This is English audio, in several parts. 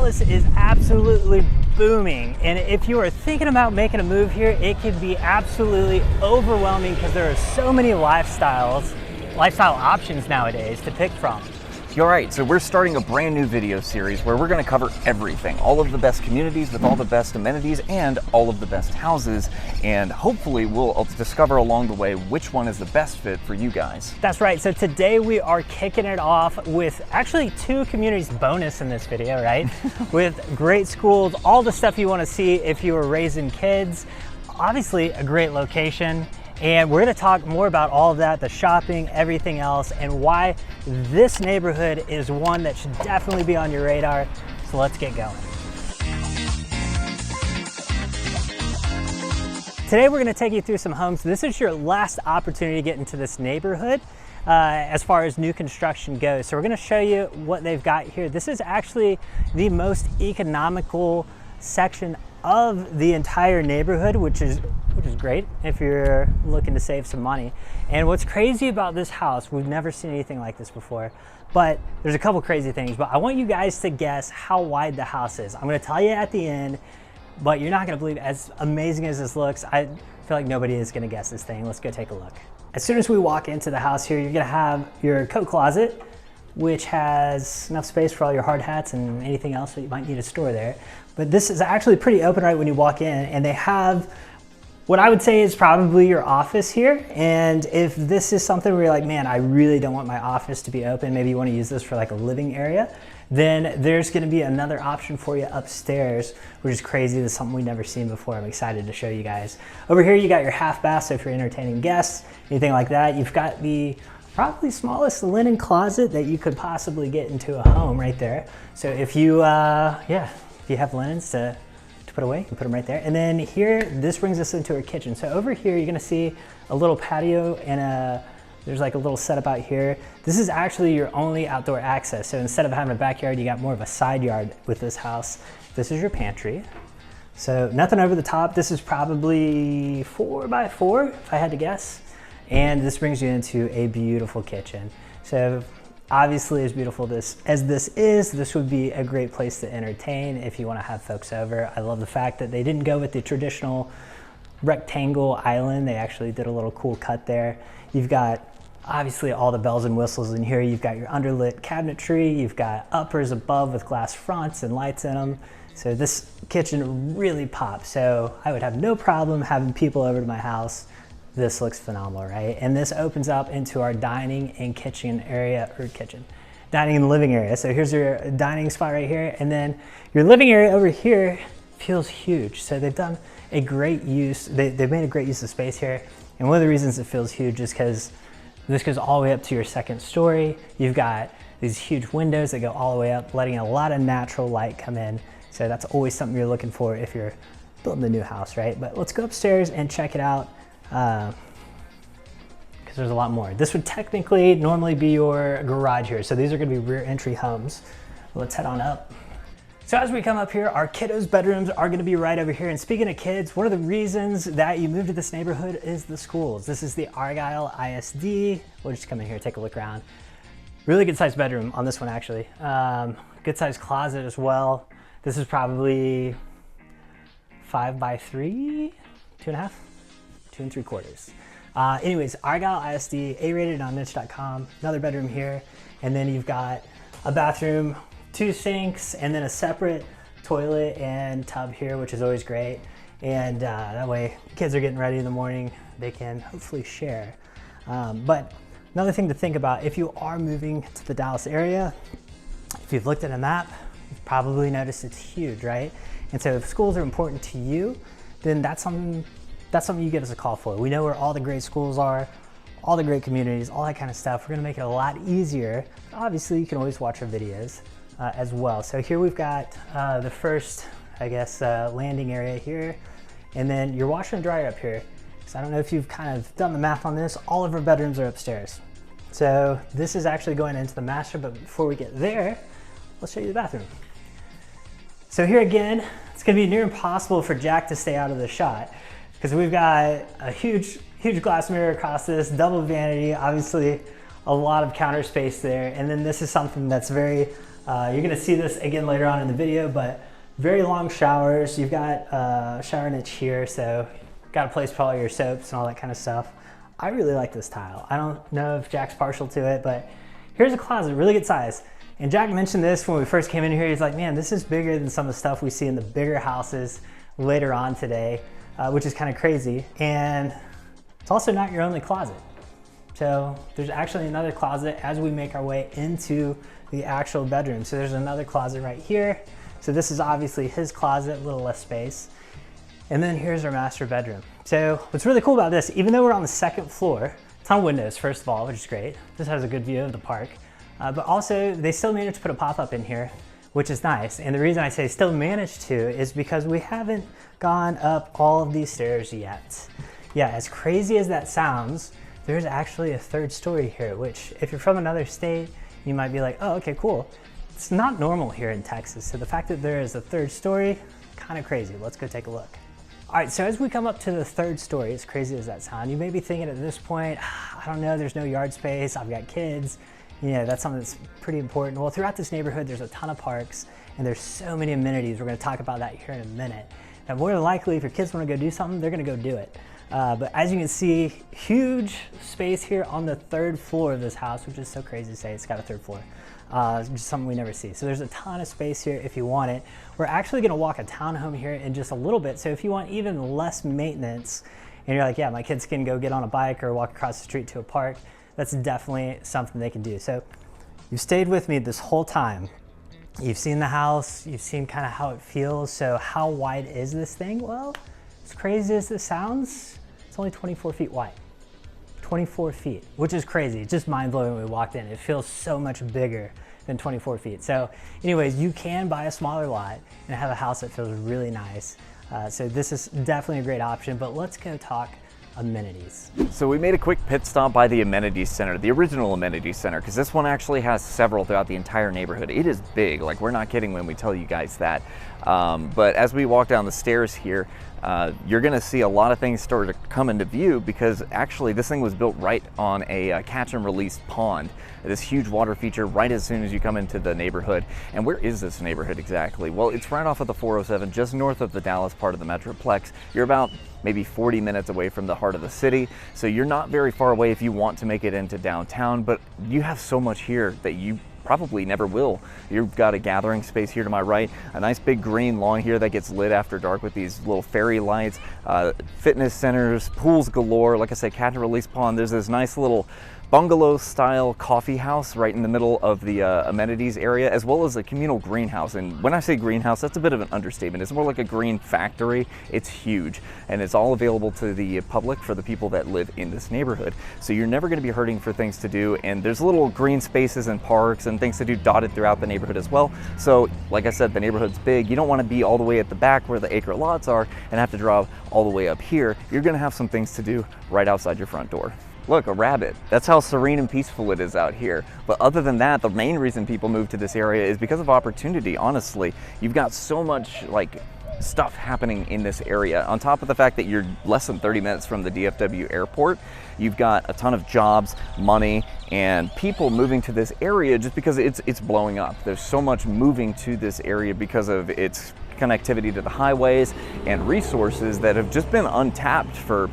Dallas is absolutely booming, and if you are thinking about making a move here, it can be absolutely overwhelming because there are so many lifestyle options nowadays to pick from. You're right, so we're starting a brand new video series where we're going to cover everything, all of the best communities with all the best amenities and all of the best houses, and hopefully we'll discover along the way which one is the best fit for you guys. That's right, so today we are kicking it off with actually 2 communities bonus in this video, right? With great schools, all the stuff you want to see if you were raising kids, obviously a great location. And we're going to talk more about all of that, the shopping, everything else, and why this neighborhood is one that should definitely be on your radar. So let's get going. Today we're going to take you through some homes. This is your last opportunity to get into this neighborhood as far as new construction goes. So we're going to show you what they've got here. This is actually the most economical section of the entire neighborhood, which is great if you're looking to save some money. And what's crazy about this house, we've never seen anything like this before, but there's a couple crazy things, but I want you guys to guess how wide the house is. I'm going to tell you at the end, but you're not going to believe as amazing as this looks. I feel like nobody is going to guess this thing. Let's go take a look. As soon as we walk into the house here, you're going to have your coat closet, which has enough space for all your hard hats and anything else that you might need to store there. But this is actually pretty open right when you walk in, and they have what I would say is probably your office here. And if this is something where you're like, man, I really don't want my office to be open, maybe you want to use this for like a living area, then there's going to be another option for you upstairs, which is crazy. This is something we've never seen before. I'm excited to show you guys. Over here, you got your half bath, so if you're entertaining guests, anything like that. You've got the probably smallest linen closet that you could possibly get into a home right there. So if you, if you have linens to put away, you can put them right there. And then here, this brings us into our kitchen. So over here, you're gonna see a little patio and there's like a little setup out here. This is actually your only outdoor access. So instead of having a backyard, you got more of a side yard with this house. This is your pantry. So nothing over the top. This is probably 4 by 4, if I had to guess. And this brings you into a beautiful kitchen. So obviously, as beautiful as this is, this would be a great place to entertain if you want to have folks over. I love the fact that they didn't go with the traditional rectangle island. They actually did a little cool cut there. You've got obviously all the bells and whistles in here. You've got your underlit cabinetry. You've got uppers above with glass fronts and lights in them. So this kitchen really pops. So I would have no problem having people over to my house. This looks phenomenal, right? And this opens up into our dining and kitchen area, dining and living area. So here's your dining spot right here. And then your living area over here feels huge. So they've done a great use, they've made a great use of space here. And one of the reasons it feels huge is because this goes all the way up to your second story. You've got these huge windows that go all the way up, letting a lot of natural light come in. So that's always something you're looking for if you're building a new house, right? But let's go upstairs and check it out. Because there's a lot more. This would technically normally be your garage here. So these are going to be rear entry homes. Let's head on up. So as we come up here, our kiddos' bedrooms are going to be right over here. And speaking of kids, one of the reasons that you move to this neighborhood is the schools. This is the Argyle ISD. We'll just come in here, take a look around. Really good sized bedroom on this one, actually. Good sized closet as well. This is probably 5 by 3, 2.5. 2 3/4. Anyways, Argyle ISD, A-rated on niche.com, another bedroom here. And then you've got a bathroom, 2 sinks, and then a separate toilet and tub here, which is always great. And that way kids are getting ready in the morning, they can hopefully share. But another thing to think about, if you are moving to the Dallas area, if you've looked at a map, you've probably noticed it's huge, right? And so if schools are important to you, then that's something you give us a call for. We know where all the great schools are, all the great communities, all that kind of stuff. We're gonna make it a lot easier. Obviously, you can always watch our videos as well. So here we've got the first, I guess, landing area here. And then your washer and dryer up here. So I don't know if you've kind of done the math on this. All of our bedrooms are upstairs. So this is actually going into the master, but before we get there, let's show you the bathroom. So here again, it's gonna be near impossible for Jack to stay out of the shot, because we've got a huge glass mirror across this, double vanity, obviously a lot of counter space there. And then this is something that's very You're gonna see this again later on in the video, but very long showers. You've got a shower niche here, so got a place for all your soaps and all that kind of stuff. I really like this tile. I don't know if Jack's partial to it, but here's a closet, really good size. And Jack mentioned this when we first came in here. He's like, man, this is bigger than some of the stuff we see in the bigger houses later on today, which is kind of crazy. And it's also not your only closet. So there's actually another closet as we make our way into the actual bedroom. So there's another closet right here. So this is obviously his closet, a little less space. And then here's our master bedroom. So what's really cool about this, even though we're on the second floor, ton of windows, first of all, which is great. This has a good view of the park. But also they still managed to put a pop-up in here, which is nice. And the reason I say still managed to is because we haven't gone up all of these stairs yet. Yeah, as crazy as that sounds, there's actually a third story here, which if you're from another state, you might be like, oh, okay, cool. It's not normal here in Texas. So the fact that there is a third story, kind of crazy. Let's go take a look. All right, so as we come up to the third story, as crazy as that sounds, you may be thinking at this point, I don't know, there's no yard space, I've got kids. You know, that's something that's pretty important. Well, throughout this neighborhood, there's a ton of parks and there's so many amenities. We're gonna talk about that here in a minute. And more than likely, if your kids wanna go do something, they're gonna go do it. But as you can see, huge space here on the third floor of this house, which is so crazy to say it's got a third floor. Just something we never see. So there's a ton of space here if you want it. We're actually gonna walk a townhome here in just a little bit. So if you want even less maintenance, and you're like, yeah, my kids can go get on a bike or walk across the street to a park, that's definitely something they can do. So you've stayed with me this whole time. You've seen the house, you've seen kind of how it feels. So how wide is this thing? Well, as crazy as this sounds, it's only 24 feet wide. 24 feet, which is crazy. It's just mind blowing when we walked in. It feels so much bigger than 24 feet. So anyways, you can buy a smaller lot and have a house that feels really nice. So this is definitely a great option, but let's go talk amenities. So we made a quick pit stop by the amenities center, the original amenities center, because this one actually has several throughout the entire neighborhood. It is big, like we're not kidding when we tell you guys that. But as we walk down the stairs here, you're gonna see a lot of things start to come into view because actually this thing was built right on a catch and release pond. This huge water feature right as soon as you come into the neighborhood. And where is this neighborhood exactly? Well, it's right off of the 407, just north of the Dallas part of the Metroplex. You're about maybe 40 minutes away from the heart of the city. So you're not very far away if you want to make it into downtown, but you have so much here that you probably never will. You've got a gathering space here to my right, a nice big green lawn here that gets lit after dark with these little fairy lights, fitness centers, pools galore. Like I said, catch and release pond. There's this nice little bungalow style coffee house right in the middle of the amenities area, as well as a communal greenhouse. And when I say greenhouse, that's a bit of an understatement. It's more like a green factory. It's huge and it's all available to the public for the people that live in this neighborhood. So you're never going to be hurting for things to do, and there's little green spaces and parks and things to do dotted throughout the neighborhood as well. So like I said, the neighborhood's big. You don't want to be all the way at the back where the acre lots are and have to drive all the way up here. You're going to have some things to do right outside your front door. Look, a rabbit. That's how serene and peaceful it is out here. But other than that, the main reason people move to this area is because of opportunity, honestly. You've got so much like stuff happening in this area. On top of the fact that you're less than 30 minutes from the DFW airport, you've got a ton of jobs, money, and people moving to this area just because it's blowing up. There's so much moving to this area because of its connectivity to the highways and resources that have just been untapped for,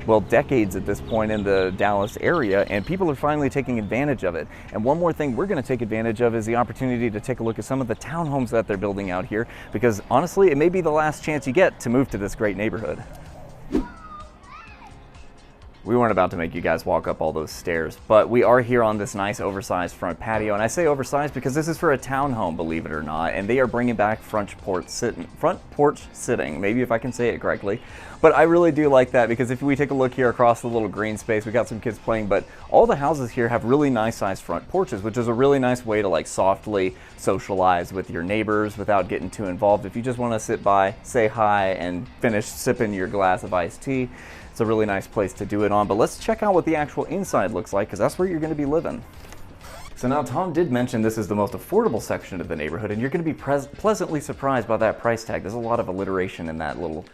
well, decades at this point in the Dallas area, and people are finally taking advantage of it. And one more thing we're going to take advantage of is the opportunity to take a look at some of the townhomes that they're building out here, because honestly, it may be the last chance you get to move to this great neighborhood. We weren't about to make you guys walk up all those stairs, but we are here on this nice oversized front patio. And I say oversized because this is for a townhome, believe it or not, and they are bringing back front porch sitting, maybe if I can say it correctly. But I really do like that because if we take a look here across the little green space, we got some kids playing, but all the houses here have really nice sized front porches, which is a really nice way to like softly socialize with your neighbors without getting too involved. If you just want to sit by, say hi, and finish sipping your glass of iced tea, it's a really nice place to do it on. But let's check out what the actual inside looks like, because that's where you're going to be living. So now Tom did mention this is the most affordable section of the neighborhood, and you're going to be pleasantly surprised by that price tag. There's a lot of alliteration in that little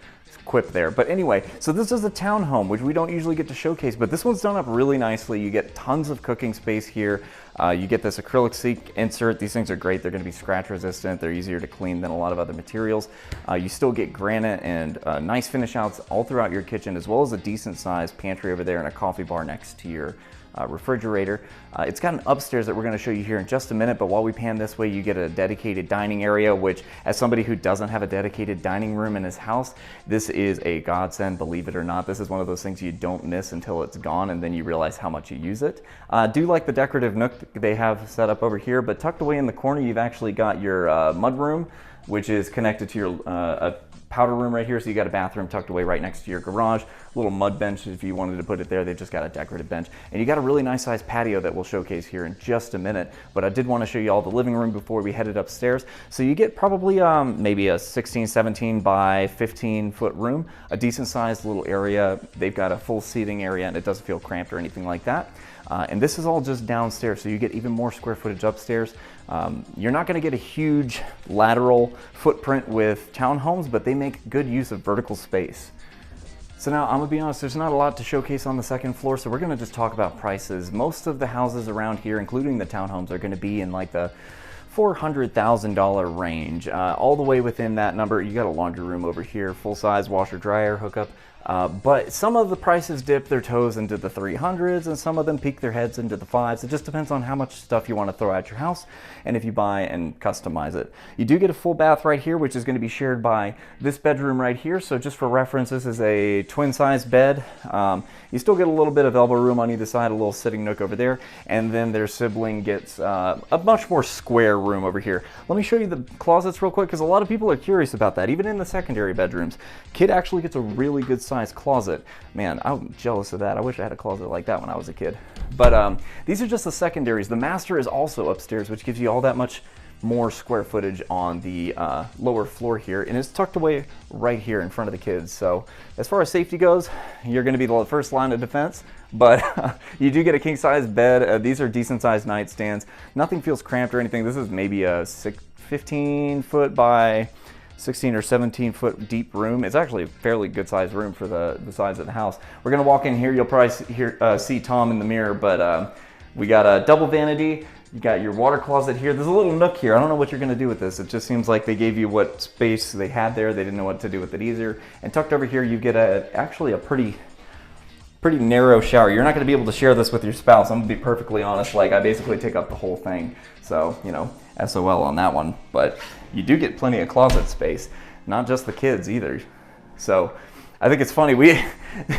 quip there. But anyway, so this is a townhome, which we don't usually get to showcase, but this one's done up really nicely. You get tons of cooking space here. You get this acrylic sink insert. These things are great. They're going to be scratch resistant. They're easier to clean than a lot of other materials. You still get granite and nice finish outs all throughout your kitchen, as well as a decent sized pantry over there and a coffee bar next to your refrigerator. It's got an upstairs that we're going to show you here in just a minute, but while we pan this way, you get a dedicated dining area, which, as somebody who doesn't have a dedicated dining room in his house, this is a godsend, believe it or not. This is one of those things you don't miss until it's gone, and then you realize how much you use it. Do like the decorative nook they have set up over here, but tucked away in the corner, you've actually got your mud room, which is connected to your powder room right here. So you got a bathroom tucked away right next to your garage, little mud bench if you wanted to put it there. They've just got a decorative bench, and you got a really nice sized patio that we'll showcase here in just a minute. But I did want to show you all the living room before we headed upstairs. So you get probably maybe a 16, 17 by 15 foot room, a decent sized little area. They've got a full seating area, and it doesn't feel cramped or anything like that. And this is all just downstairs, so you get even more square footage upstairs. You're not going to get a huge lateral footprint with townhomes, but they make good use of vertical space. So now, I'm going to be honest, there's not a lot to showcase on the second floor, so we're going to just talk about prices. Most of the houses around here, including the townhomes, are going to be in like the $400,000 range. All the way within that number, you got a laundry room over here, full-size washer dryer hookup. But some of the prices dip their toes into the 300s, and some of them peek their heads into the 5s. It just depends on how much stuff you want to throw at your house and if you buy and customize it. You do get a full bath right here, which is going to be shared by this bedroom right here. So just for reference, this is a twin size bed. You still get a little bit of elbow room on either side, a little sitting nook over there, and then their sibling gets a much more square room over here. Let me show you the closets real quick, because a lot of people are curious about that. Even in the secondary bedrooms, kid actually gets a really good size closet. Man, I'm jealous of that. I wish I had a closet like that when I was a kid. But these are just the secondaries. The master is also upstairs, which gives you all that much more square footage on the lower floor here, and it's tucked away right here in front of the kids. So as far as safety goes, you're going to be the first line of defense, but you do get a king size bed. These are decent sized nightstands. Nothing feels cramped or anything. This is maybe a 15 foot by 16 or 17 foot deep room. It's actually a fairly good sized room for the size of the house. We're going to walk in here. You'll probably see Tom in the mirror, but we got a double vanity. You got your water closet here. There's a little nook here. I don't know what you're going to do with this. It just seems like they gave you what space they had there. They didn't know what to do with it either. And tucked over here, you get actually a pretty narrow shower. You're not going to be able to share this with your spouse. I'm going to be perfectly honest. Like, I basically take up the whole thing. So, you know, SOL on that one. But you do get plenty of closet space. Not just the kids either. So I think it's funny.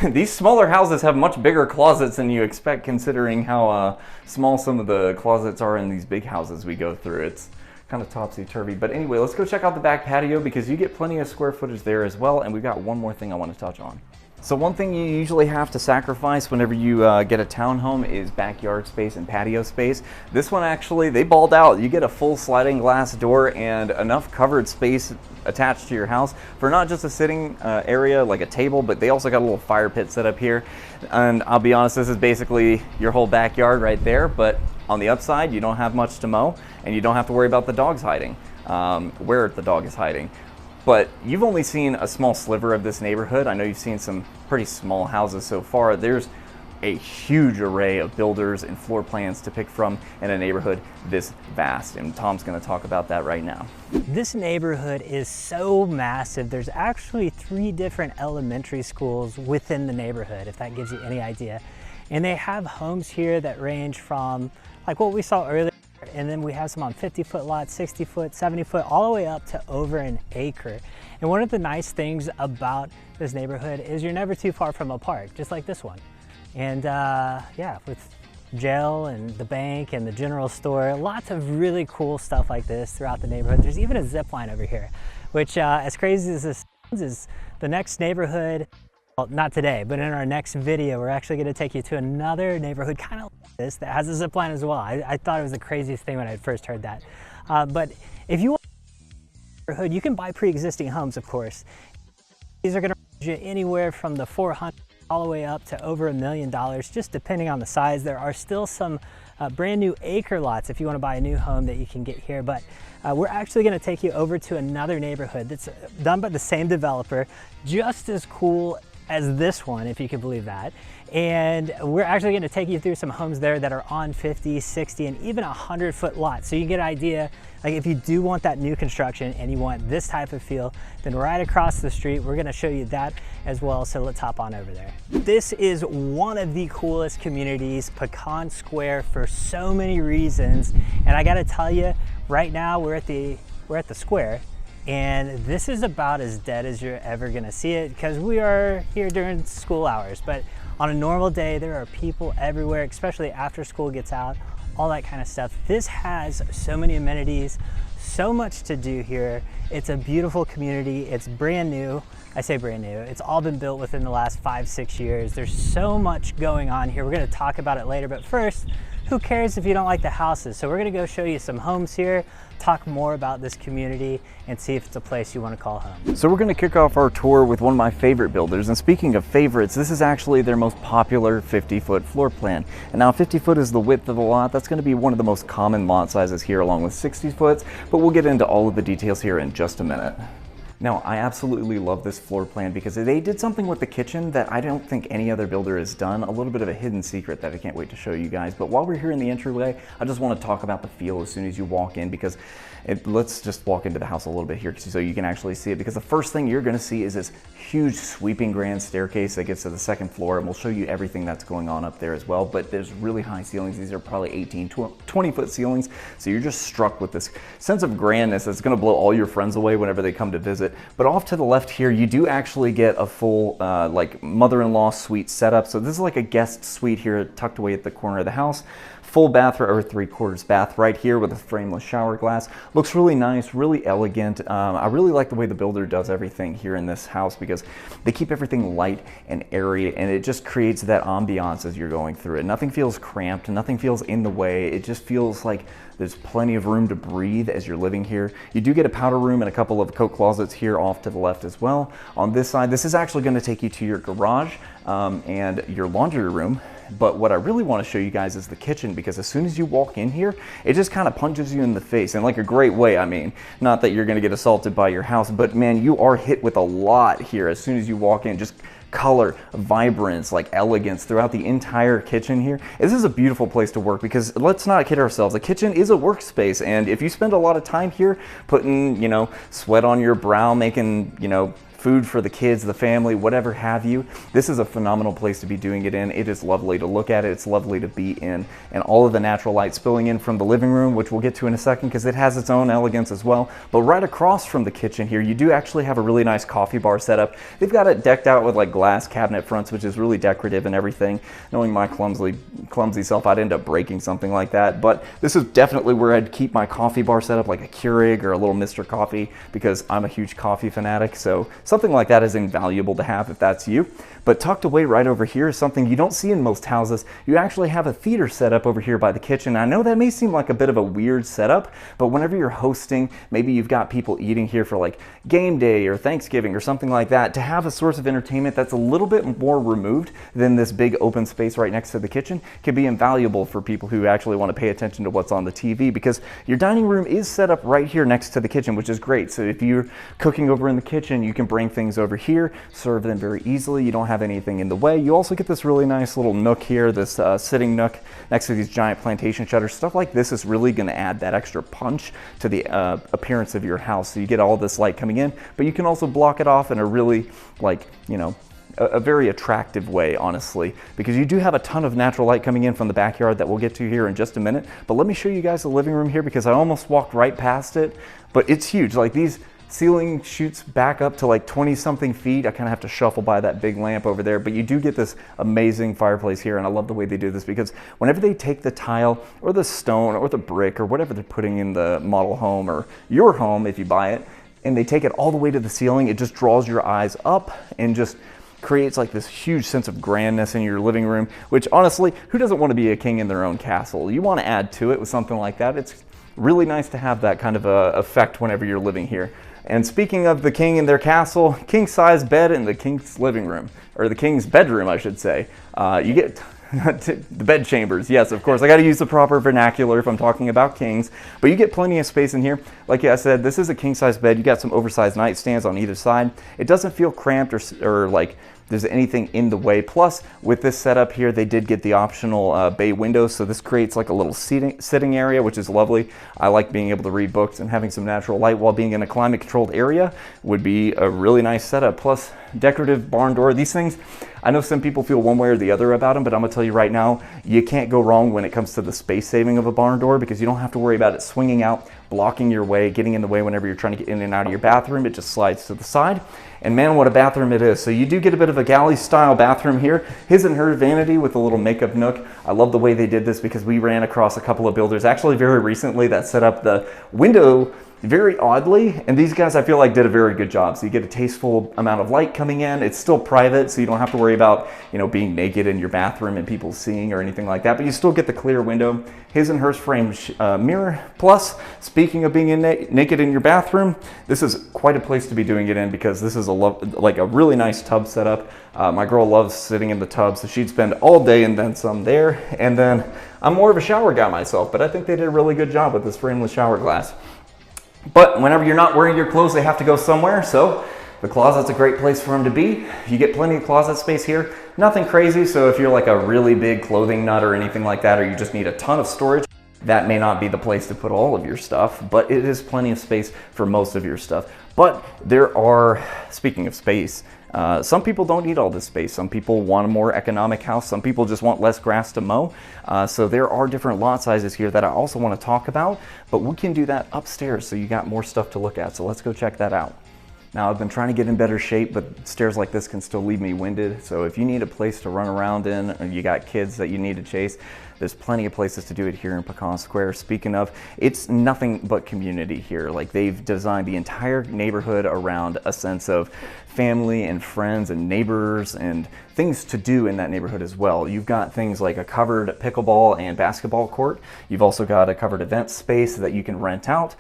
These smaller houses have much bigger closets than you expect, considering how small some of the closets are in these big houses we go through. It's kind of topsy-turvy. But anyway, let's go check out the back patio, because you get plenty of square footage there as well. And we've got one more thing I want to touch on. So one thing you usually have to sacrifice whenever you get a townhome is backyard space and patio space. This one, actually, they balled out. You get a full sliding glass door and enough covered space attached to your house for not just a sitting area like a table, but they also got a little fire pit set up here. And I'll be honest, this is basically your whole backyard right there, but on the upside, you don't have much to mow, and you don't have to worry about the dogs hiding, where the dog is hiding. But you've only seen a small sliver of this neighborhood. I know you've seen some pretty small houses so far. There's a huge array of builders and floor plans to pick from in a neighborhood this vast, and Tom's going to talk about that right now. This neighborhood is so massive. There's actually 3 different elementary schools within the neighborhood, if that gives you any idea. And they have homes here that range from like what we saw earlier, and then we have some on 50-foot lots, 60-foot, 70-foot, all the way up to over an acre. And one of the nice things about this neighborhood is you're never too far from a park, just like this one. And yeah, with jail and the bank and the general store, lots of really cool stuff like this throughout the neighborhood. There's even a zip line over here, which as crazy as this sounds, is the next neighborhood. Well, not today, but in our next video, we're actually going to take you to another neighborhood kind of like this that has a zip line as well. I thought it was the craziest thing when I first heard that. But if you want a neighborhood, you can buy pre-existing homes, of course. These are going to range you anywhere from the 400 all the way up to over $1 million, just depending on the size. There are still some brand new acre lots if you want to buy a new home that you can get here, but we're actually going to take you over to another neighborhood that's done by the same developer, just as cool as this one, if you can believe that. And we're actually going to take you through some homes there that are on 50, 60, and even 100-foot lots. So you get an idea, like if you do want that new construction and you want this type of feel, then right across the street, we're going to show you that as well. So let's hop on over there. This is one of the coolest communities, Pecan Square, for so many reasons. And I got to tell you, right now we're at the square, and this is about as dead as you're ever gonna see it because we are here during school hours. But on a normal day, there are people everywhere, especially after school gets out, all that kind of stuff. This has so many amenities, so much to do here. It's a beautiful community. It's brand new. I say brand new. It's all been built within the last 5-6 years. There's so much going on here. We're gonna talk about it later, but first, who cares if you don't like the houses? So we're gonna go show you some homes here, talk more about this community, and see if it's a place you want to call home. So we're going to kick off our tour with one of my favorite builders, and speaking of favorites, this is actually their most popular 50-foot floor plan. And now 50 foot is the width of the lot. That's going to be one of the most common lot sizes here, along with 60 foot, but we'll get into all of the details here in just a minute. Now, I absolutely love this floor plan because they did something with the kitchen that I don't think any other builder has done, a little bit of a hidden secret that I can't wait to show you guys. But while we're here in the entryway, I just want to talk about the feel as soon as you walk in, because let's just walk into the house a little bit here so you can actually see it, because the first thing you're going to see is this huge sweeping grand staircase that gets to the second floor, and we'll show you everything that's going on up there as well. But there's really high ceilings. These are probably 18, 20-foot ceilings, so you're just struck with this sense of grandness that's going to blow all your friends away whenever they come to visit. But off to the left here, you do actually get a full like mother-in-law suite setup. So this is like a guest suite here tucked away at the corner of the house. Full bath, or 3/4 bath right here with a frameless shower glass. Looks really nice, really elegant. I really like the way the builder does everything here in this house, because they keep everything light and airy, and it just creates that ambiance as you're going through it. Nothing feels cramped, nothing feels in the way. It just feels like there's plenty of room to breathe as you're living here. You do get a powder room and a couple of coat closets here off to the left as well. On this side, this is actually going to take you to your garage and your laundry room. But what I really want to show you guys is the kitchen, because as soon as you walk in here, it just kind of punches you in the face, in like a great way. I mean, not that you're going to get assaulted by your house, but man, you are hit with a lot here as soon as you walk in. Just color, vibrance, like elegance throughout the entire kitchen here. This is a beautiful place to work, because let's not kid ourselves, the kitchen is a workspace, and if you spend a lot of time here putting, you know, sweat on your brow, making, you know, food for the kids, the family, whatever have you, this is a phenomenal place to be doing it in. It is lovely to look at, it's lovely to be in, and all of the natural light spilling in from the living room, which we'll get to in a second because it has its own elegance as well. But right across from the kitchen here, you do actually have a really nice coffee bar setup. They've got it decked out with like glass cabinet fronts, which is really decorative and everything. Knowing my clumsy self, I'd end up breaking something like that, but this is definitely where I'd keep my coffee bar setup, like a Keurig or a little Mr. Coffee, because I'm a huge coffee fanatic. So something like that is invaluable to have if that's you. But tucked away right over here is something you don't see in most houses. You actually have a theater set up over here by the kitchen. I know that may seem like a bit of a weird setup, but whenever you're hosting, maybe you've got people eating here for like game day or Thanksgiving or something like that, to have a source of entertainment that's a little bit more removed than this big open space right next to the kitchen can be invaluable for people who actually want to pay attention to what's on the TV, because your dining room is set up right here next to the kitchen, which is great. So if you're cooking over in the kitchen, you can bring things over here, serve them very easily. You don't have anything in the way. You also get this really nice little nook here, this sitting nook next to these giant plantation shutters. Stuff like this is really going to add that extra punch to the appearance of your house. So you get all this light coming in, but you can also block it off in a really, like, you know, a very attractive way, honestly, because you do have a ton of natural light coming in from the backyard that we'll get to here in just a minute. But let me show you guys the living room here, because I almost walked right past it, but it's huge. Like, these ceiling shoots back up to like 20-something feet. I kind of have to shuffle by that big lamp over there, but you do get this amazing fireplace here, and I love the way they do this, because whenever they take the tile or the stone or the brick or whatever they're putting in the model home or your home if you buy it, and they take it all the way to the ceiling, it just draws your eyes up and just creates like this huge sense of grandness in your living room, which honestly, who doesn't want to be a king in their own castle? You want to add to it with something like that. really nice to have that kind of a effect whenever you're living here. And speaking of the king and their castle, king size bed in the king's living room, or the king's bedroom, I should say. You get the bed chambers. Yes, of course, I got to use the proper vernacular if I'm talking about kings, but you get plenty of space in here. Like I said, this is a king size bed. You got some oversized nightstands on either side. It doesn't feel cramped or like there's anything in the way. Plus, with this setup here, they did get the optional bay windows, so this creates like a little sitting area, which is lovely. I like being able to read books, and having some natural light while being in a climate controlled area would be a really nice setup. Plus, decorative barn door. These things, I know some people feel one way or the other about them, but I'm gonna tell you right now, you can't go wrong when it comes to the space saving of a barn door, because you don't have to worry about it swinging out, blocking your way, getting in the way whenever you're trying to get in and out of your bathroom. It just slides to the side. And man, what a bathroom it is. So you do get a bit of a galley style bathroom here. His and her vanity with a little makeup nook. I love the way they did this, because we ran across a couple of builders actually very recently that set up the window very oddly, and these guys I feel like did a very good job. So you get a tasteful amount of light coming in. It's still private, so you don't have to worry about, you know, being naked in your bathroom and people seeing or anything like that, but you still get the clear window. His and hers framed mirror. Plus, speaking of being naked in your bathroom, this is quite a place to be doing it in, because this is like a really nice tub setup. My girl loves sitting in the tub, so she'd spend all day and then some there. And then I'm more of a shower guy myself, but I think they did a really good job with this frameless shower glass. But whenever you're not wearing your clothes, they have to go somewhere, so the closet's a great place for them to be. You get plenty of closet space here. Nothing crazy, so if you're like a really big clothing nut or anything like that, or you just need a ton of storage, that may not be the place to put all of your stuff, but it is plenty of space for most of your stuff. But there are, speaking of space, some people don't need all this space. Some people want a more economic house. Some people just want less grass to mow. So there are different lot sizes here that I also want to talk about, but we can do that upstairs, so you got more stuff to look at. So let's go check that out. Now, I've been trying to get in better shape, but stairs like this can still leave me winded. So if you need a place to run around in, or you got kids that you need to chase, there's plenty of places to do it here in Pecan Square. Speaking of, it's nothing but community here. Like, they've designed the entire neighborhood around a sense of family and friends and neighbors and things to do in that neighborhood as well. You've got things like a covered pickleball and basketball court. You've also got a covered event space that you can rent out.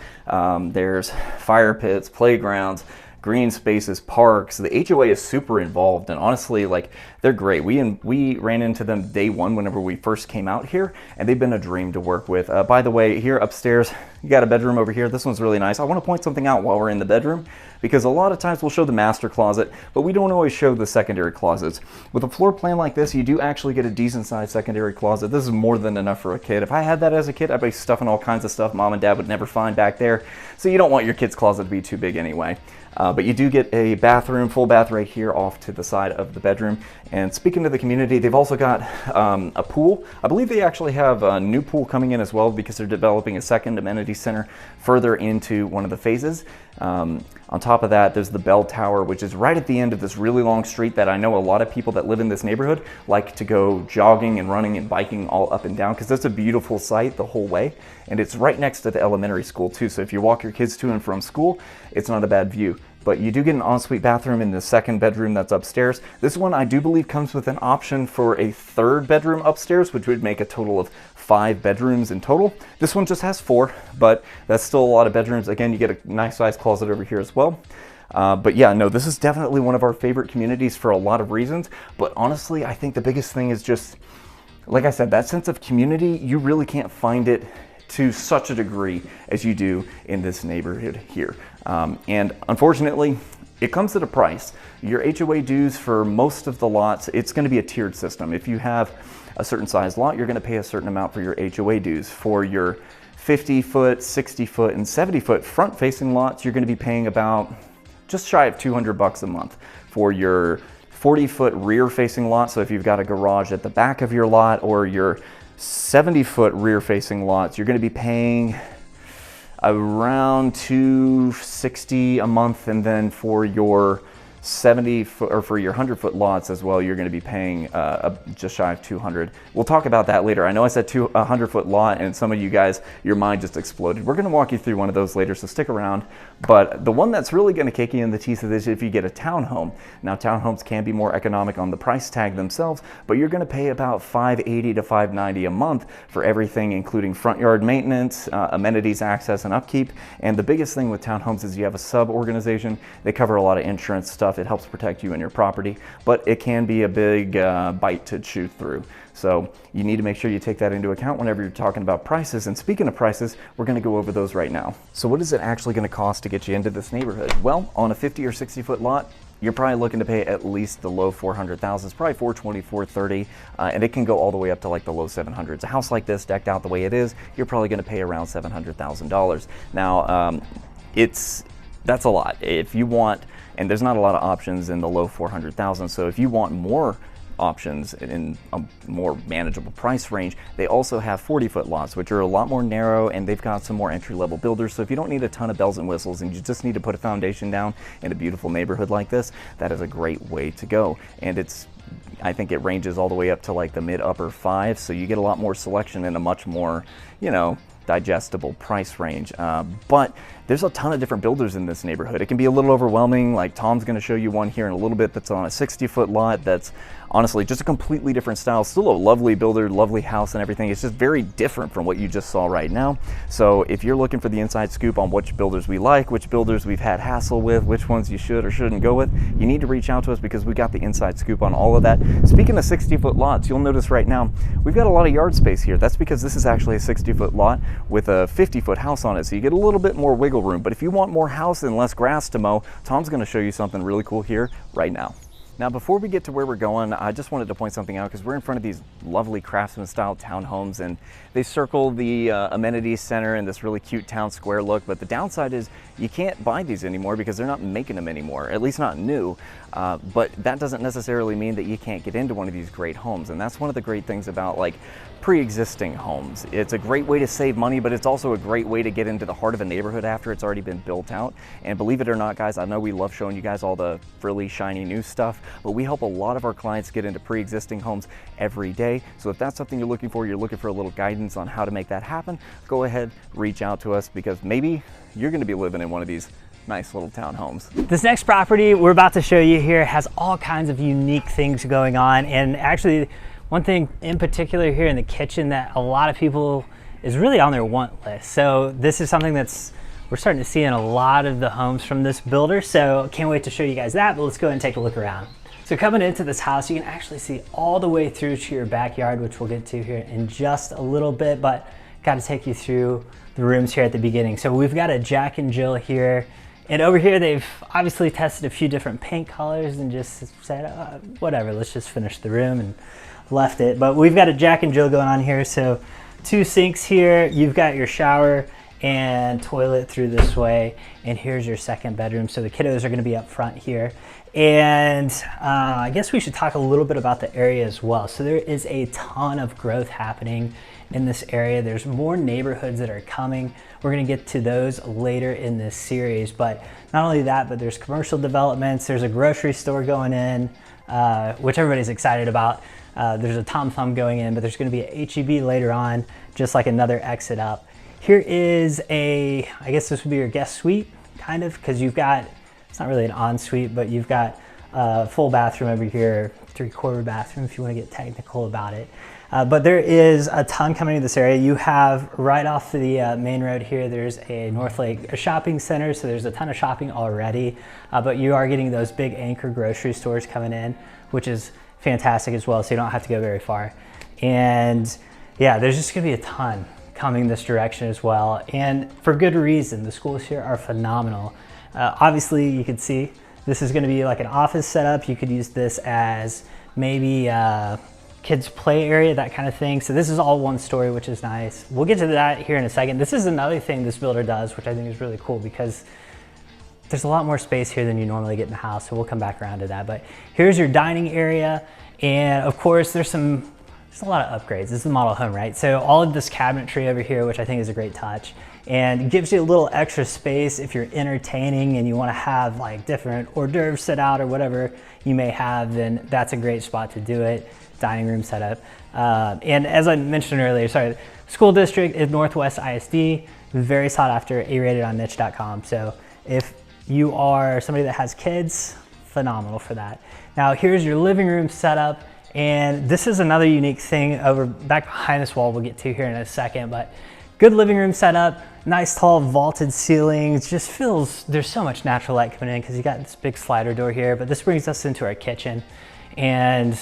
There's fire pits, playgrounds, green spaces, parks. The HOA is super involved, and honestly, like, they're great. We ran into them day one whenever we first came out here, and they've been a dream to work with. By the way, here upstairs, you got a bedroom over here. This one's really nice. I want to point something out while we're in the bedroom, because a lot of times we'll show the master closet, but we don't always show the secondary closets. With a floor plan like this, you do actually get a decent sized secondary closet. This is more than enough for a kid. If I had that as a kid, I'd be stuffing all kinds of stuff mom and dad would never find back there. So you don't want your kid's closet to be too big anyway. But you do get a bathroom, full bath right here off to the side of the bedroom. And speaking of the community, they've also got a pool. I believe they actually have a new pool coming in as well, because they're developing a second amenity center further into one of the phases. On top of that, there's the bell tower, which is right at the end of this really long street that I know a lot of people that live in this neighborhood like to go jogging and running and biking all up and down, because it's a beautiful sight the whole way. And it's right next to the elementary school too. So if you walk your kids to and from school, it's not a bad view. But you do get an ensuite bathroom in the second bedroom that's upstairs. This one I do believe comes with an option for a third bedroom upstairs, which would make a total of 5 bedrooms in total. This one just has 4, but that's still a lot of bedrooms. Again, you get a nice sized closet over here as well. But yeah, no, this is definitely one of our favorite communities for a lot of reasons. But honestly, I think the biggest thing is just, like I said, that sense of community. You really can't find it to such a degree as you do in this neighborhood here. And unfortunately, it comes at a price. Your HOA dues for most of the lots, it's going to be a tiered system. If you have a certain size lot, you're going to pay a certain amount for your HOA dues. For your 50-foot, 60-foot, and 70-foot front-facing lots, you're going to be paying about just shy of $200 a month. For your 40-foot rear-facing lot, so if you've got a garage at the back of your lot, or your 70-foot rear-facing lots, you're going to be paying around $260 a month. And then for your 70 foot, or for your 100-foot lots as well, you're going to be paying just shy of 200. We'll talk about that later. I know I said 100-foot lot, and some of you guys, your mind just exploded. We're going to walk you through one of those later, so stick around. But the one that's really going to kick you in the teeth of this is if you get a townhome. Now, townhomes can be more economic on the price tag themselves, but you're going to pay about $580 to $590 a month for everything, including front yard maintenance, amenities, access, and upkeep. And the biggest thing with townhomes is you have a sub-organization. They cover a lot of insurance stuff. It helps protect you and your property, but it can be a big bite to chew through. So you need to make sure you take that into account whenever you're talking about prices. And speaking of prices, we're going to go over those right now. So what is it actually going to cost to get you into this neighborhood? Well, on a 50 or 60-foot lot, you're probably looking to pay at least the low 400,000s. It's probably 420, 430, and it can go all the way up to like the low 700s. A house like this, decked out the way it is, you're probably going to pay around $700,000. Now, that's a lot. If you want, and there's not a lot of options in the low 400,000, so if you want more options in a more manageable price range, they also have 40-foot lots, which are a lot more narrow, and they've got some more entry-level builders. So if you don't need a ton of bells and whistles and you just need to put a foundation down in a beautiful neighborhood like this, that is a great way to go. And I think it ranges all the way up to like the mid-upper fives, so you get a lot more selection in a much more, digestible price range. But there's a ton of different builders in this neighborhood. It can be a little overwhelming. Like Tom's going to show you one here in a little bit that's on a 60-foot lot that's honestly just a completely different style. Still a lovely builder, lovely house and everything. It's just very different from what you just saw right now. So if you're looking for the inside scoop on which builders we like, which builders we've had hassle with, which ones you should or shouldn't go with, you need to reach out to us because we got the inside scoop on all of that. Speaking of 60-foot lots, you'll notice right now we've got a lot of yard space here. That's because this is actually a 60-foot lot with a 50-foot house on it, so you get a little bit more wiggle room. But if you want more house and less grass to mow, Tom's going to show you something really cool here right now. Now, before we get to where we're going, I just wanted to point something out because we're in front of these lovely craftsman-style townhomes, and they circle the amenities center in this really cute town square look. But the downside is you can't buy these anymore because they're not making them anymore, at least not new. But that doesn't necessarily mean that you can't get into one of these great homes, and that's one of the great things about like pre-existing homes. It's a great way to save money, but it's also a great way to get into the heart of a neighborhood after it's already been built out. And believe it or not, guys, I know we love showing you guys all the frilly, shiny new stuff, but we help a lot of our clients get into pre-existing homes every day. So if that's something you're looking for a little guidance on how to make that happen, go ahead, reach out to us, because maybe you're going to be living in one of these nice little townhomes. This next property we're about to show you here has all kinds of unique things going on, and actually one thing in particular here in the kitchen that a lot of people is really on their want list. So this is something we're starting to see in a lot of the homes from this builder, so can't wait to show you guys that, but let's go ahead and take a look around. So coming into this house, you can actually see all the way through to your backyard, which we'll get to here in just a little bit, but got to take you through the rooms here at the beginning. So we've got a Jack and Jill here, and over here they've obviously tested a few different paint colors and just said, whatever, let's just finish the room, and left it. But we've got a Jack and Jill going on here. So 2 sinks here, you've got your shower and toilet through this way, and here's your second bedroom. So the kiddos are going to be up front here. And I guess we should talk a little bit about the area as well. So there is a ton of growth happening in this area. There's more neighborhoods that are coming. We're going to get to those later in this series, but not only that, but there's commercial developments. There's a grocery store going in, which everybody's excited about. There's a Tom Thumb going in, but there's going to be a H-E-B later on, just like another exit up. Here is I guess this would be your guest suite, kind of, because you've got, it's not really an ensuite, but you've got a full bathroom over here, 3/4 bathroom if you want to get technical about it. But there is a ton coming to this area. You have right off the main road here, there's a Northlake shopping center, so there's a ton of shopping already, but you are getting those big anchor grocery stores coming in, which is fantastic as well, so you don't have to go very far. And yeah, there's just gonna be a ton coming this direction as well, and for good reason. The schools here are phenomenal. Obviously you can see this is going to be like an office setup. You could use this as maybe kids play area, that kind of thing. So this is all one story, which is nice. We'll get to that here in a second. This is another thing this builder does, which I think is really cool, because there's a lot more space here than you normally get in the house, so we'll come back around to that. But here's your dining area, and of course there's some just a lot of upgrades. This is the model home, right? So all of this cabinetry over here, which I think is a great touch, and gives you a little extra space if you're entertaining and you want to have like different hors d'oeuvres set out or whatever you may have, then that's a great spot to do it. Dining room setup. And as I mentioned earlier, sorry, school district is Northwest ISD, very sought after, A-rated on niche.com. So if you are somebody that has kids, phenomenal for that. Now here's your living room setup. And this is another unique thing over back behind this wall we'll get to here in a second, but good living room setup, nice tall vaulted ceilings, just feels, there's so much natural light coming in because you got this big slider door here, but this brings us into our kitchen and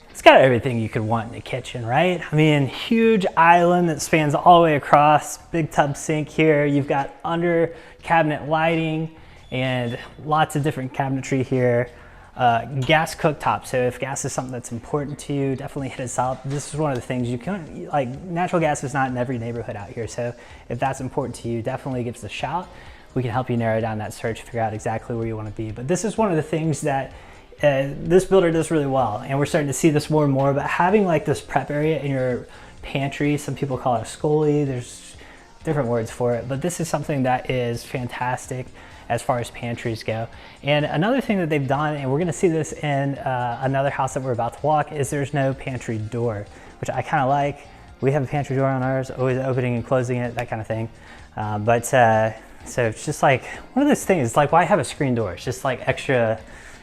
it's got everything you could want in a kitchen, right? I mean, huge island that spans all the way across, big tub sink here. You've got under cabinet lighting and lots of different cabinetry here. Gas cooktop, so if gas is something that's important to you, definitely hit us up. This is one of the things you can, like, natural gas is not in every neighborhood out here, so if that's important to you, definitely give us a shout. We can help you narrow down that search, figure out exactly where you want to be. But this is one of the things that this builder does really well, and we're starting to see this more and more, but having like this prep area in your pantry, some people call it a scully, there's different words for it, but this is something that is fantastic as far as pantries go. And another thing that they've done, and we're gonna see this in another house that we're about to walk, is there's no pantry door, which I kind of like. We have a pantry door on ours, always opening and closing it, that kind of thing. So it's just like one of those things, it's like, why have a screen door? It's just like extra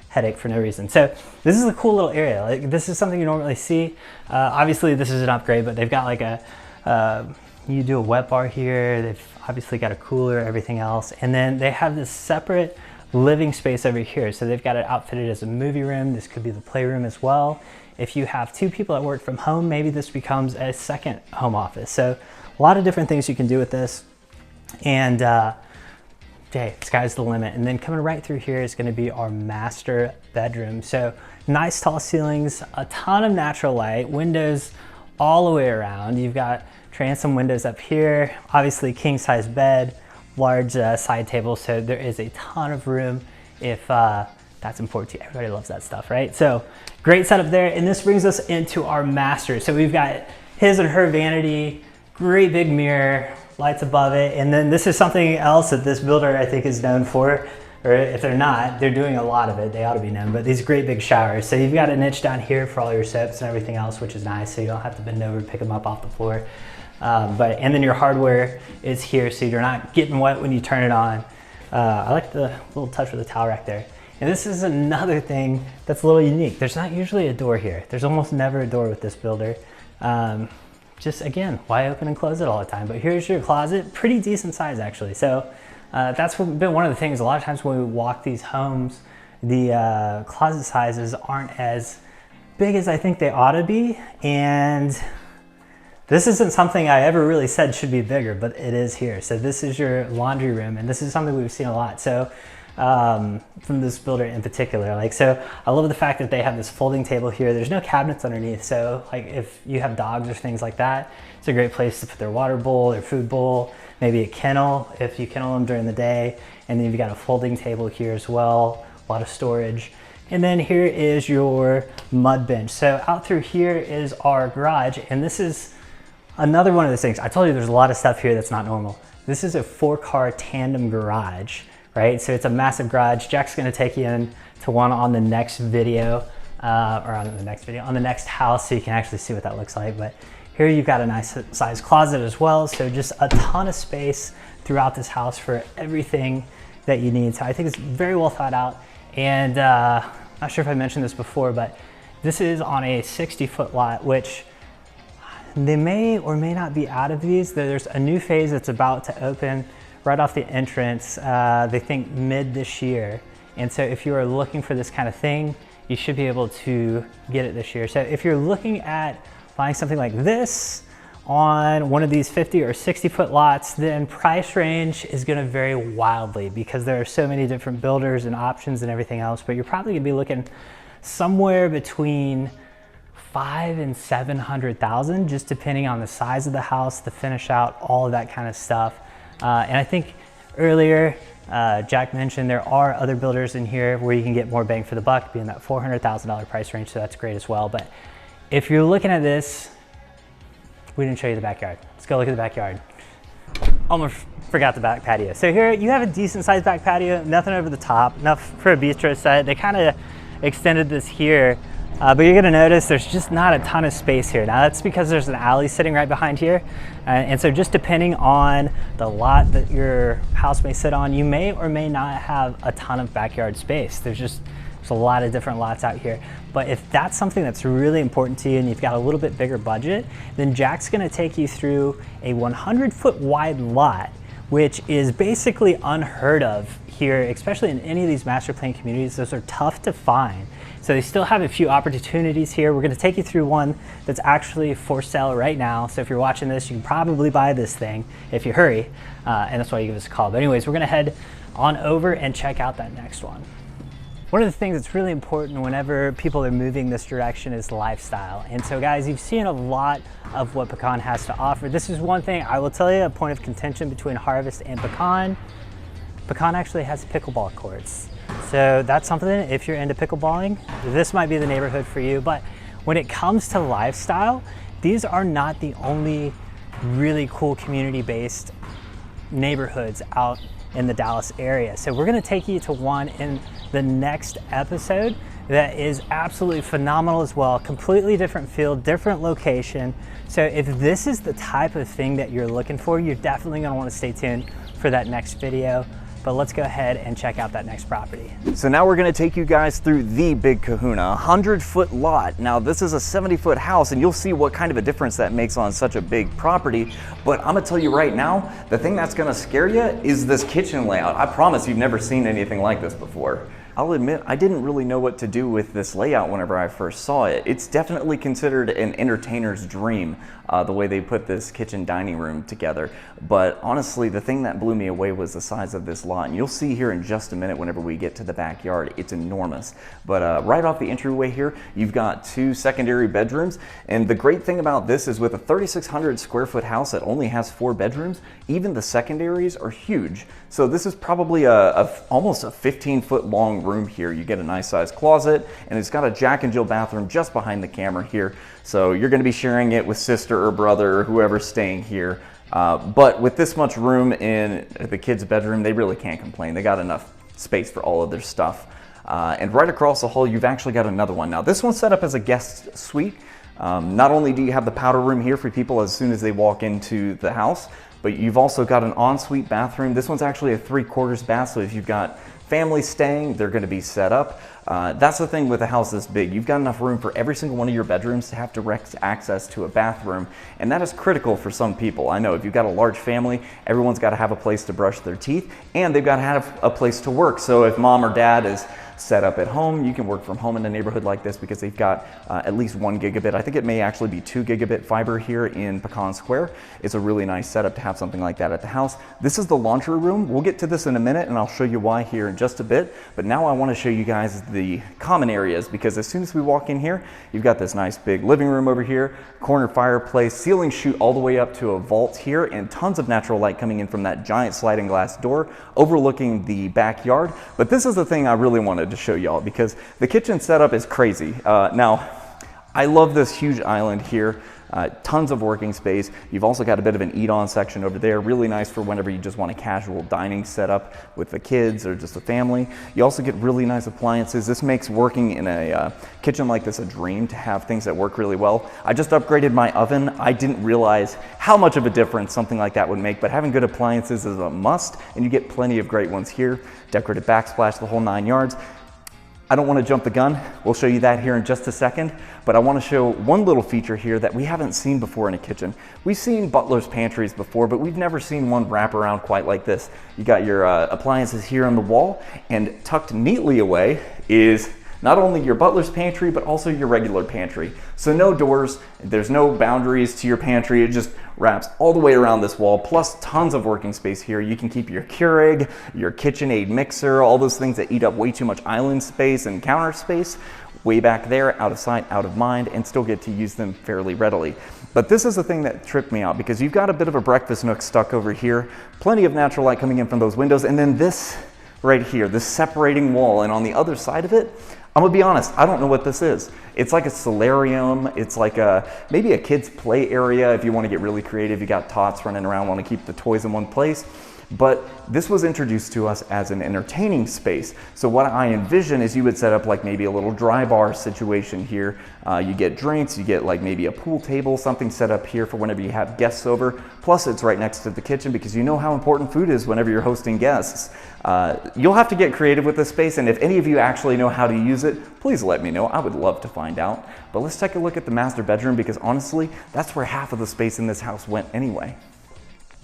headache for no reason. So this is a cool little area. Like, this is something you don't really see. Obviously this is an upgrade, but they've got like you do a wet bar here. They've obviously got a cooler, everything else. And then they have this separate living space over here. So they've got it outfitted as a movie room. This could be the playroom as well. If you have two people that work from home, maybe this becomes a second home office. So a lot of different things you can do with this. And okay, sky's the limit. And then coming right through here is gonna be our master bedroom. So nice tall ceilings, a ton of natural light, windows all the way around. You've got transom windows up here, obviously king size bed, large side table. So there is a ton of room if that's important to you. Everybody loves that stuff, right? So great setup there. And this brings us into our master. So we've got his and her vanity, great big mirror, lights above it. And then this is something else that this builder I think is known for, or if they're not, they're doing a lot of it. They ought to be known, but these great big showers. So you've got a niche down here for all your soaps and everything else, which is nice. So you don't have to bend over and pick them up off the floor. And then your hardware is here, so you're not getting wet when you turn it on. I like the little touch with the towel rack there. And this is another thing that's a little unique. There's not usually a door here. There's almost never a door with this builder. Just again, why open and close it all the time? But here's your closet, pretty decent size actually. So that's been one of the things, a lot of times when we walk these homes, the closet sizes aren't as big as I think they ought to be. And this isn't something I ever really said should be bigger, but it is here. So this is your laundry room, and this is something we've seen a lot. So from this builder in particular, like, so I love the fact that they have this folding table here. There's no cabinets underneath. So like if you have dogs or things like that, it's a great place to put their water bowl, their food bowl, maybe a kennel if you kennel them during the day. And then you've got a folding table here as well, a lot of storage. And then here is your mud bench. So out through here is our garage, and this is another one of those things. I told you there's a lot of stuff here that's not normal. This is a 4-car tandem garage, right? So it's a massive garage. Jack's gonna take you in to one on the next video, on the next house, so you can actually see what that looks like. But here you've got a nice size closet as well. So just a ton of space throughout this house for everything that you need. So I think it's very well thought out. And not sure if I mentioned this before, but this is on a 60-foot lot, which they may or may not be out of these. There's a new phase that's about to open right off the entrance, they think mid this year. And so if you are looking for this kind of thing, you should be able to get it this year. So if you're looking at buying something like this on one of these 50 or 60-foot lots, then price range is gonna vary wildly because there are so many different builders and options and everything else, but you're probably gonna be looking somewhere between $500,000 and $700,000, just depending on the size of the house, the finish out, all of that kind of stuff. And I think earlier, Jack mentioned there are other builders in here where you can get more bang for the buck, be in that $400,000 price range, so that's great as well. But If you're looking at this, we didn't show you the backyard. Let's go look at the backyard. Almost forgot the back patio. So here you have a decent sized back patio, nothing over the top, enough for a bistro set. They kind of extended this here, but you're gonna notice there's just not a ton of space here. Now that's because there's an alley sitting right behind here. And so just depending on the lot that your house may sit on, you may or may not have a ton of backyard space. There's a lot of different lots out here. But if that's something that's really important to you and you've got a little bit bigger budget, then Jack's gonna take you through a 100-foot wide lot, which is basically unheard of here, especially in any of these master plan communities. Those are tough to find. So they still have a few opportunities here. We're gonna take you through one that's actually for sale right now. So if you're watching this, you can probably buy this thing if you hurry, and that's why you give us a call. But anyways, we're gonna head on over and check out that next one. One of the things that's really important whenever people are moving this direction is lifestyle. And so guys, you've seen a lot of what Pecan has to offer. This is one thing I will tell you, a point of contention between Harvest and Pecan. Pecan actually has pickleball courts. So that's something, if you're into pickleballing, this might be the neighborhood for you. But when it comes to lifestyle, these are not the only really cool community-based neighborhoods out in the Dallas area. So we're gonna take you to one in the next episode that is absolutely phenomenal as well. Completely different field, different location. So if this is the type of thing that you're looking for, you're definitely gonna wanna stay tuned for that next video. But let's go ahead and check out that next property. So now we're gonna take you guys through the big kahuna, 100-foot lot. Now this is a 70-foot house, and you'll see what kind of a difference that makes on such a big property. But I'm gonna tell you right now, the thing that's gonna scare you is this kitchen layout. I promise you've never seen anything like this before. I'll admit, I didn't really know what to do with this layout whenever I first saw it. It's definitely considered an entertainer's dream, the way they put this kitchen dining room together. But honestly, the thing that blew me away was the size of this lot. And you'll see here in just a minute whenever we get to the backyard, it's enormous. But right off the entryway here, you've got 2 secondary bedrooms. And the great thing about this is with a 3,600 square foot house that only has 4 bedrooms, even the secondaries are huge. So this is probably almost a 15-foot long room here. You get a nice sized closet, and it's got a Jack and Jill bathroom just behind the camera here. So you're gonna be sharing it with sister or brother or whoever's staying here. But with this much room in the kids' bedroom, they really can't complain. They got enough space for all of their stuff. And right across the hall, you've actually got another one. Now this one's set up as a guest suite. Not only do you have the powder room here for people as soon as they walk into the house, but you've also got an ensuite bathroom. This one's actually a 3/4 bath, so if you've got family staying, they're gonna be set up. That's the thing with a house this big. You've got enough room for every single one of your bedrooms to have direct access to a bathroom, and that is critical for some people. I know if you've got a large family, everyone's gotta have a place to brush their teeth, and they've gotta have a place to work. So if mom or dad is set up at home, you can work from home in a neighborhood like this because they've got at least 1 gigabit. I think it may actually be 2 gigabit fiber here in Pecan Square. It's a really nice setup to have something like that at the house. This is the laundry room. We'll get to this in a minute and I'll show you why here in just a bit. But now I want to show you guys the common areas, because as soon as we walk in here, you've got this nice big living room over here, corner fireplace, ceiling chute all the way up to a vault here, and tons of natural light coming in from that giant sliding glass door overlooking the backyard. But this is the thing I really wanted to show y'all, because the kitchen setup is crazy. Now, I love this huge island here. Tons of working space. You've also got a bit of an eat-on section over there. Really nice for whenever you just want a casual dining setup with the kids or just a family. You also get really nice appliances. This makes working in a kitchen like this a dream, to have things that work really well. I just upgraded my oven. I didn't realize how much of a difference something like that would make, but having good appliances is a must, and you get plenty of great ones here. Decorative backsplash, the whole 9 yards. I don't want to jump the gun. We'll show you that here in just a second, but I want to show one little feature here that we haven't seen before in a kitchen. We've seen butler's pantries before, but we've never seen one wrap around quite like this. You got your appliances here on the wall, and tucked neatly away is not only your butler's pantry, but also your regular pantry. So no doors, there's no boundaries to your pantry. It just wraps all the way around this wall, plus tons of working space here. You can keep your Keurig, your KitchenAid mixer, all those things that eat up way too much island space and counter space, way back there, out of sight, out of mind, and still get to use them fairly readily. But this is the thing that tripped me out, because you've got a bit of a breakfast nook stuck over here, plenty of natural light coming in from those windows, and then this right here, this separating wall, and on the other side of it, I'm gonna be honest, I don't know what this is. It's like a solarium, it's like maybe a kid's play area if you want to get really creative. You got tots running around, want to keep the toys in one place. But this was introduced to us as an entertaining space. So what I envision is you would set up like maybe a little dry bar situation here. You get drinks, you get like maybe a pool table, something set up here for whenever you have guests over. Plus it's right next to the kitchen because you know how important food is whenever you're hosting guests. You'll have to get creative with this space, and if any of you actually know how to use it, please let me know. I would love to find out. But let's take a look at the master bedroom because honestly, that's where half of the space in this house went anyway.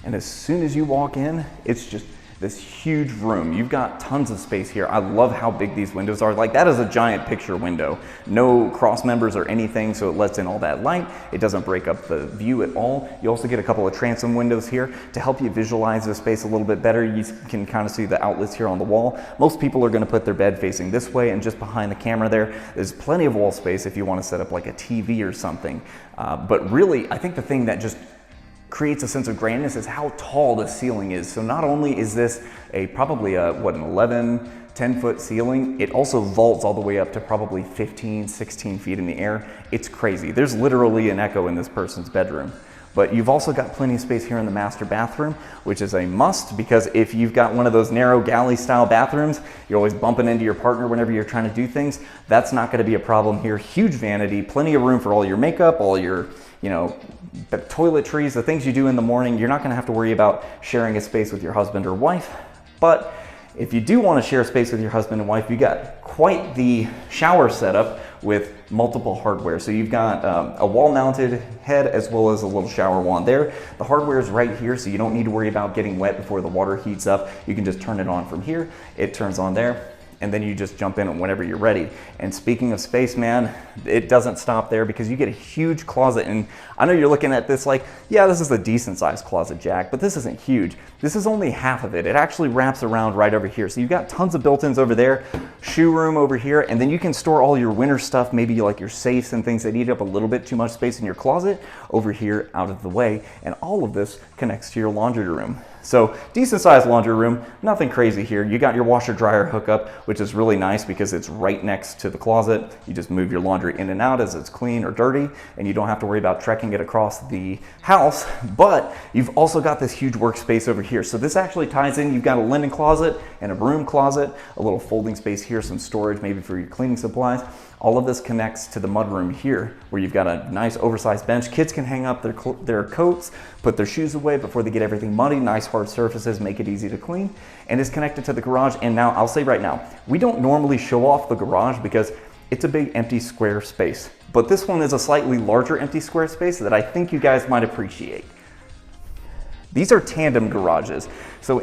And as soon as you walk in, it's just this huge room. You've got tons of space here. I love how big these windows are. Like, that is a giant picture window. No cross members or anything, so it lets in all that light. It doesn't break up the view at all. You also get a couple of transom windows here to help you visualize the space a little bit better. You can kind of see the outlets here on the wall. Most people are going to put their bed facing this way, and just behind the camera there's plenty of wall space if you want to set up like a TV or something. But really, I think the thing that just creates a sense of grandness is how tall the ceiling is. So not only is this probably an 10-foot ceiling, it also vaults all the way up to probably 15, 16 feet in the air. It's crazy. There's literally an echo in this person's bedroom. But you've also got plenty of space here in the master bathroom, which is a must because if you've got one of those narrow galley style bathrooms, you're always bumping into your partner whenever you're trying to do things. That's not going to be a problem here. Huge vanity, plenty of room for all your makeup, all your, the toiletries, the things you do in the morning. You're not going to have to worry about sharing a space with your husband or wife. But if you do want to share space with your husband and wife, you got quite the shower setup with multiple hardware. So you've got a wall-mounted head as well as a little shower wand there. The hardware is right here, so you don't need to worry about getting wet before the water heats up. You can just turn it on from here. It turns on there, and then you just jump in whenever you're ready. And speaking of space, man, it doesn't stop there because you get a huge closet. And I know you're looking at this like, yeah, this is a decent sized closet, Jack, but this isn't huge. This is only half of it. It actually wraps around right over here. So you've got tons of built-ins over there, shoe room over here, and then you can store all your winter stuff, maybe like your safes and things that eat up a little bit too much space in your closet over here out of the way. And all of this connects to your laundry room. So decent sized laundry room, nothing crazy here. You got your washer dryer hookup, which is really nice because it's right next to the closet. You just move your laundry in and out as it's clean or dirty, and you don't have to worry about trekking it across the house. But you've also got this huge workspace over here. So this actually ties in. You've got a linen closet and a broom closet, a little folding space here, some storage maybe for your cleaning supplies. All of this connects to the mudroom here, where you've got a nice oversized bench. Kids can hang up their coats, put their shoes away before they get everything muddy. Nice hard surfaces, make it easy to clean. And it's connected to the garage. And now, I'll say right now, we don't normally show off the garage because it's a big empty square space. But this one is a slightly larger empty square space that I think you guys might appreciate. These are tandem garages. So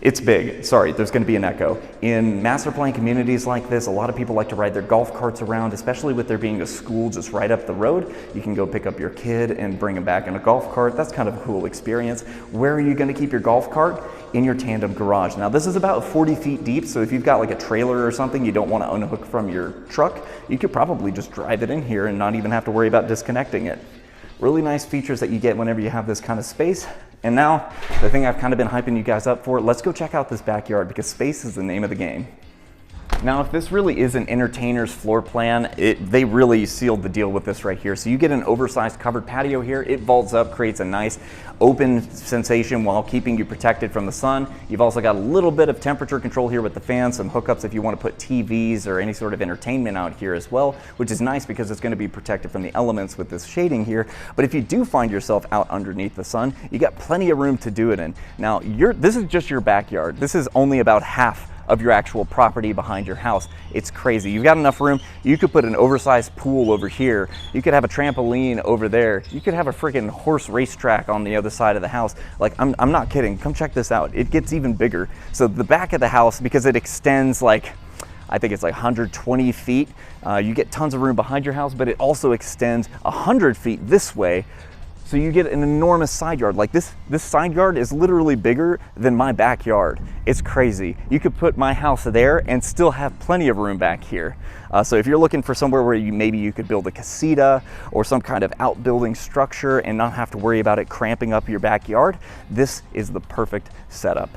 it's big. Sorry, there's going to be an echo. In master plan communities like this, a lot of people like to ride their golf carts around, especially with there being a school just right up the road. You can go pick up your kid and bring him back in a golf cart. That's kind of a cool experience. Where are you going to keep your golf cart? In your tandem garage. Now, this is about 40 feet deep, so if you've got like a trailer or something you don't want to unhook from your truck, you could probably just drive it in here and not even have to worry about disconnecting it. Really nice features that you get whenever you have this kind of space. And now, the thing I've kind of been hyping you guys up for, let's go check out this backyard because space is the name of the game. Now, if this really is an entertainer's floor plan, they really sealed the deal with this right here. So you get an oversized covered patio here. It vaults up, creates a nice open sensation while keeping you protected from the sun. You've also got a little bit of temperature control here with the fan, some hookups if you want to put TVs or any sort of entertainment out here as well, which is nice because it's going to be protected from the elements with this shading here. But if you do find yourself out underneath the sun, you got plenty of room to do it in. Now, this is just your backyard. This is only about half of your actual property behind your house. It's crazy. You've got enough room. You could put an oversized pool over here. You could have a trampoline over there. You could have a freaking horse racetrack on the other side of the house. Like, I'm not kidding. Come check this out. It gets even bigger. So the back of the house, because it extends like, I think it's like 120 feet. You get tons of room behind your house, but it also extends 100 feet this way. So you get an enormous side yard. Like this side yard is literally bigger than my backyard. It's crazy. You could put my house there and still have plenty of room back here. So if you're looking for somewhere where maybe you could build a casita or some kind of outbuilding structure and not have to worry about it cramping up your backyard, this is the perfect setup.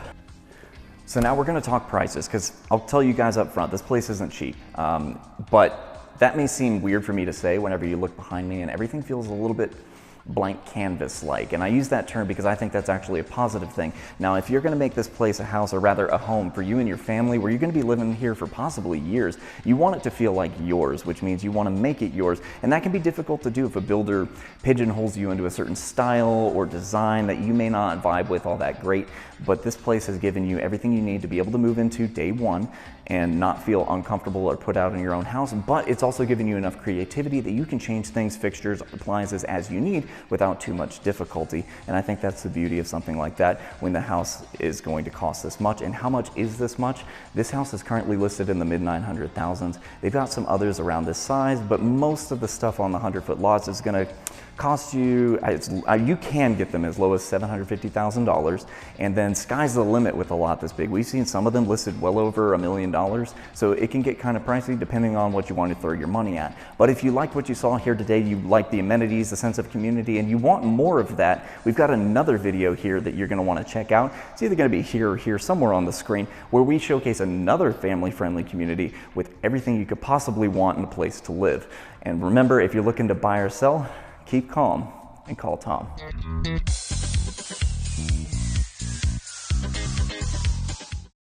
So now we're going to talk prices, because I'll tell you guys up front, this place isn't cheap. But that may seem weird for me to say whenever you look behind me and everything feels a little bit blank canvas like, and I use that term because I think that's actually a positive thing. Now, if you're going to make this place a house, or rather a home for you and your family, where you're going to be living here for possibly years, you want it to feel like yours, which means you want to make it yours, and that can be difficult to do if a builder pigeonholes you into a certain style or design that you may not vibe with all that great. But this place has given you everything you need to be able to move into day one and not feel uncomfortable or put out in your own house, but it's also giving you enough creativity that you can change things, fixtures, appliances as you need without too much difficulty. And I think that's the beauty of something like that when the house is going to cost this much. And how much is this much? This house is currently listed in the mid 900,000s. They've got some others around this size, but most of the stuff on the 100-foot lots is going to cost you, you can get them as low as $750,000, and then sky's the limit with a lot this big. We've seen some of them listed well over $1 million, so it can get kind of pricey depending on what you want to throw your money at. But if you liked what you saw here today, you like the amenities, the sense of community, and you want more of that, we've got another video here that you're going to want to check out. It's either going to be here or here, somewhere on the screen, where we showcase another family-friendly community with everything you could possibly want in a place to live. And remember, if you're looking to buy or sell, keep calm and call Tom.